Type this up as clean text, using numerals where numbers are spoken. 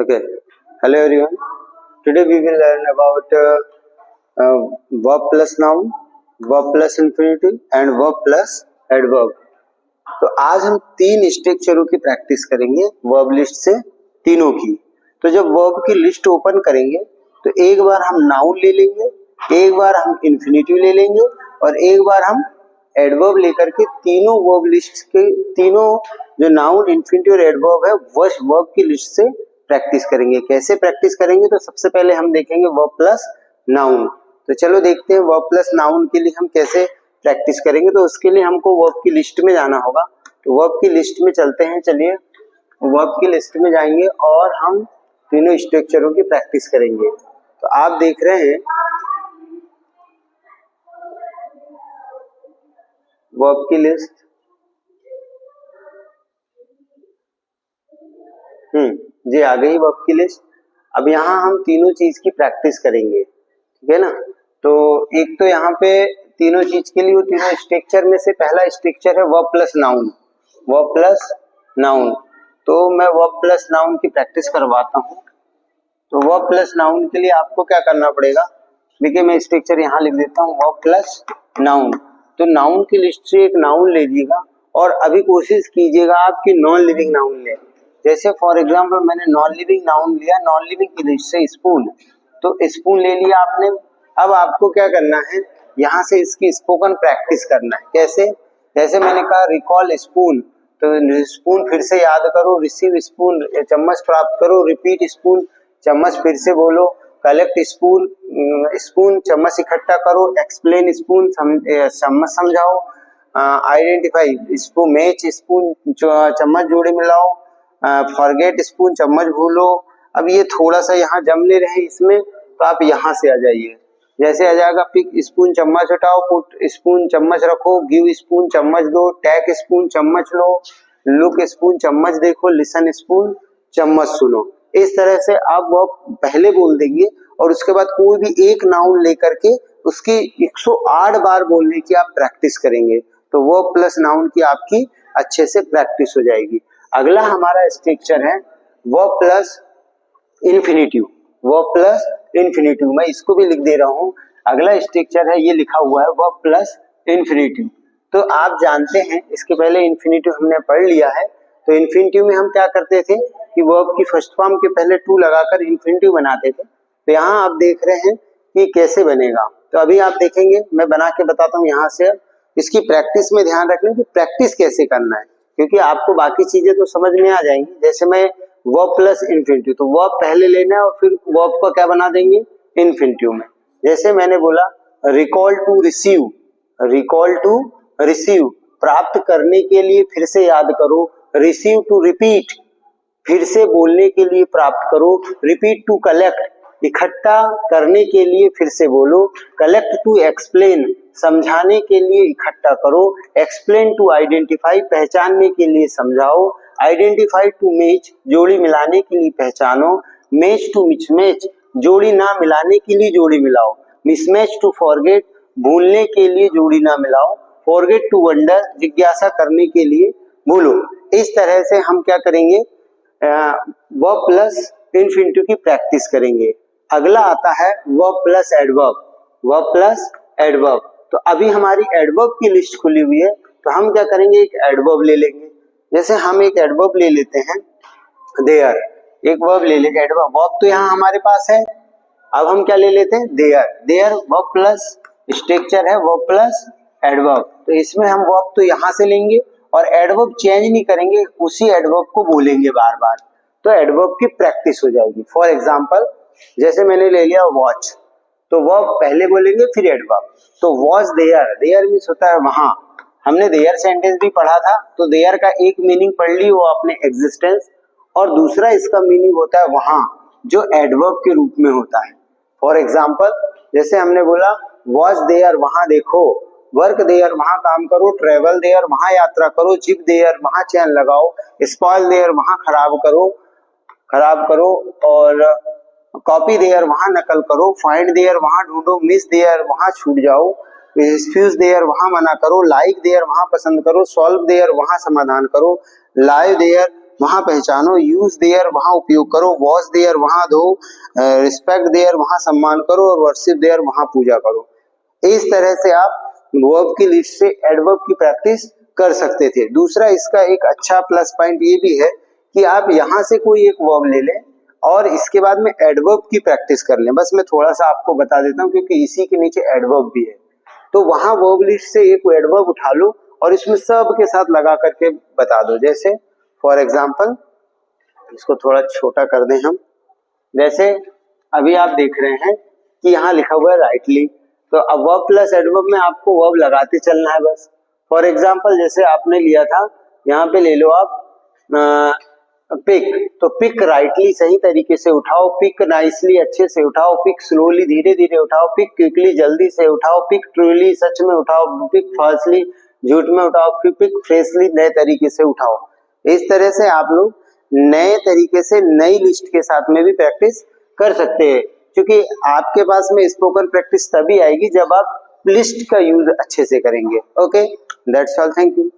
Okay. Hello everyone. Today we will learn about verb plus noun, verb plus infinitive and verb plus adverb. तो आज हम तीन स्ट्रक्चरों की practice करेंगे verb list से, तीनों की। तो जब वर्ब की लिस्ट ओपन करेंगे तो एक बार हम नाउन ले लेंगे, एक बार हम इन्फिनिटिव ले लेंगे और एक बार हम एडवर्ब लेकर के तीनों वर्ब लिस्ट के तीनों जो नाउन, इन्फिनिटिव और एडवर्ब है वह वर्ब की लिस्ट से प्रैक्टिस करेंगे। कैसे प्रैक्टिस करेंगे? तो सबसे पहले हम देखेंगे वर्ब प्लस नाउन। तो चलो देखते हैं वर्ब प्लस नाउन के लिए हम कैसे प्रैक्टिस करेंगे। तो उसके लिए हमको वर्ब की लिस्ट में जाना होगा। तो वर्ब की लिस्ट में चलते हैं। चलिए वर्ब की लिस्ट में जाएंगे और हम तीनों स्ट्रक्चरों की प्रैक्टिस करेंगे। तो आप देख रहे हैं वर्ब की लिस्ट। जी आ गई वर्ब की लिस्ट। अब यहाँ हम तीनों चीज की प्रैक्टिस करेंगे, ठीक है ना। तो एक तो यहाँ पे तीनों चीज के लिए वो तीनों स्ट्रक्चर में से पहला स्ट्रक्चर है verb plus noun. Verb plus noun, तो मैं वर्ब प्लस नाउन की प्रैक्टिस करवाता हूँ। तो वर्ब प्लस नाउन के लिए आपको क्या करना पड़ेगा? देखिए मैं स्ट्रक्चर यहाँ लिख देता हूँ वर्ब प्लस नाउन। तो नाउन की लिस्ट से एक नाउन ले लीजिएगा और अभी कोशिश कीजिएगा आपकी नॉन लिविंग नाउन ले। जैसे फॉर एग्जाम्पल मैंने नॉन लिविंग नाउन लिया, नॉन लिविंग की लिस्ट से स्पून। तो स्पून ले लिया आपने। अब आपको क्या करना है, यहाँ से इसकी स्पोकन प्रैक्टिस करना है। कैसे? जैसे मैंने कहा रिकॉल स्पून, तो स्पून फिर से याद करो। रिसीव स्पून, चम्मच प्राप्त करो। रिपीट स्पून, चम्मच फिर से बोलो। कलेक्ट स्पून, स्पून चम्मच इकट्ठा करो। एक्सप्लेन स्पून, चम्मच समझाओ। आइडेंटिफाई स्पून, मैच स्पून चम्मच जोड़े मिलाओ। फॉरगेट स्पून, चम्मच भूलो। अब ये थोड़ा सा यहाँ जमने रहे इसमें, तो आप यहाँ से आ जाइए। जैसे आ जाएगा पिक स्पून, चम्मच हटाओ। पुट स्पून, चम्मच रखो। गिव स्पून, चम्मच दो। टेक स्पून, चम्मच लो। लुक स्पून, चम्मच देखो। लिसन स्पून, चम्मच सुनो। इस तरह से आप वो पहले बोल देंगे और उसके बाद कोई भी एक नाउन लेकर के उसकी 108 बार बोलने की आप प्रैक्टिस करेंगे। तो वो प्लस नाउन की आपकी अच्छे से प्रैक्टिस हो जाएगी। अगला हमारा स्ट्रक्चर है verb plus infinitive. Verb plus infinitive, मैं इसको भी लिख दे रहा हूँ। अगला स्ट्रक्चर है, ये लिखा हुआ है वर्ब प्लस इन्फिनिटिव। तो आप जानते हैं इसके पहले इन्फिनिटिव हमने पढ़ लिया है। तो इन्फिनिटिव में हम क्या करते थे कि वर्ब की फर्स्ट फॉर्म के पहले टू लगाकर इन्फिनिटिव बनाते थे। तो यहाँ आप देख रहे हैं कि कैसे बनेगा। तो अभी आप देखेंगे, मैं बना के बताता हूँ। यहाँ से इसकी प्रैक्टिस में ध्यान रखना कि प्रैक्टिस कैसे करना है, क्योंकि आपको बाकी चीजें तो समझ में आ जाएंगी। जैसे मैं वर्ब प्लस इन्फिनिटिव, तो वर्ब पहले लेना है और फिर वर्ब को क्या बना देंगे इन्फिनिटिव में। जैसे मैंने बोला recall to receive, recall to receive प्राप्त करने के लिए फिर से याद करो। रिसीव टू रिपीट, फिर से बोलने के लिए प्राप्त करो। रिपीट टू कलेक्ट, इकट्ठा करने के लिए फिर से बोलो। कलेक्ट टू एक्सप्लेन, समझाने के लिए इकट्ठा करो। एक्सप्लेन टू आइडेंटिफाई, पहचानने के लिए समझाओ। आइडेंटिफाई टू मैच, जोड़ी मिलाने के लिए पहचानो। मैच टू मिसमैच, जोड़ी ना मिलाने के लिए जोड़ी मिलाओ। मिसमैच टू फॉरगेट, भूलने के लिए जोड़ी ना मिलाओ। फॉरगेट टू वंडर, जिज्ञासा करने के लिए भूलो। इस तरह से हम क्या करेंगे, वर्ब प्लस इन्फिनिटिव की प्रैक्टिस करेंगे। अगला आता है verb plus adverb. Verb plus adverb, तो अभी हमारी एडवर्ब की लिस्ट खुली हुई है। तो हम क्या करेंगे, एक एडवर्ब ले लेंगे। जैसे हम एक एडवर्ब ले लेते हैं देयर, एक वर्ब ले लेंगे एडवर्ब। वर्ब तो यहाँ हमारे पास है, अब हम क्या ले लेते हैं there. There verb plus structure है वर्ब प्लस एडवर्ब। तो इसमें हम वर्ब तो यहाँ से लेंगे और एडवर्ब चेंज नहीं करेंगे, उसी एडवर्ब को बोलेंगे बार बार। तो एडवर्ब की प्रैक्टिस हो जाएगी। फॉर एग्जाम्पल जैसे मैंने ले लिया वॉच, तो वर्ब पहले बोलेंगे फिर एडवर्ब। तो वॉच देयर, देयर मीन्स होता है वहां। हमने देयर सेंटेंस भी पढ़ा था। तो देयर का एक मीनिंग पढ़ ली, वो अपने एग्जिस्टेंस, और दूसरा इसका मीनिंग होता है वहां, जो एडवर्ब के रूप में होता है। फॉर एग्जाम्पल जैसे हमने बोला वॉच देयर, वहां देखो। वर्क देयर, वहां काम करो। ट्रेवल देयर, वहां यात्रा करो। जिप देयर, वहां चैन लगाओ। स्पॉइल देयर, वहां खराब करो। और कॉपी देयर, वहां नकल करो। फाइंड देयर, वहां ढूंढो। मिस देयर, वहां छूट जाओ। रिफ्यूज देयर, वहां मना करो। लाइक देयर, वहां पसंद करो। सॉल्व देयर, वहां समाधान करो। लाइव देयर, वहां पहचानो, यूज देयर वहां उपयोग करो, वॉच देयर वहां दो, रिस्पेक्ट देयर वहां सम्मान करो, और वर्शिप देयर वहां पूजा करो। इस तरह से आप वर्ब की लिस्ट से एडवर्ब की प्रैक्टिस कर सकते थे। दूसरा इसका एक अच्छा प्लस पॉइंट ये भी है कि आप यहाँ से कोई एक वर्ब ले लें और इसके बाद में एडवर्ब की प्रैक्टिस कर लें। बस मैं थोड़ा सा आपको बता देता हूँ क्योंकि इसी के नीचे एडवर्ब भी है, तो वहां वर्ब लिस्ट से एक एडवर्ब उठा लो और इसमें सब के साथ लगा करके बता दो। जैसे फॉर एग्जाम्पल, इसको थोड़ा छोटा कर दें हम, जैसे अभी आप देख रहे हैं कि यहाँ लिखा हुआ है राइटली, तो अब वर्ब प्लस एडवर्ब में आपको वर्ब लगाते चलना है बस। फॉर एग्जाम्पल जैसे आपने लिया था, यहाँ पे ले लो आप पिक, तो पिक राइटली सही तरीके से उठाओ, पिक नाइसली अच्छे से उठाओ, पिक स्लोली धीरे धीरे उठाओ, पिक क्विकली जल्दी से उठाओ, पिक ट्रूली सच में उठाओ, पिक फॉल्सली झूठ में उठाओ, पिक फ्रेशली नए तरीके से उठाओ। इस तरह से आप लोग नए तरीके से नई लिस्ट के साथ में भी प्रैक्टिस कर सकते हैं, क्योंकि आपके पास में स्पोकन प्रैक्टिस तभी आएगी जब आप लिस्ट का यूज अच्छे से करेंगे। Okay, that's all, thank you.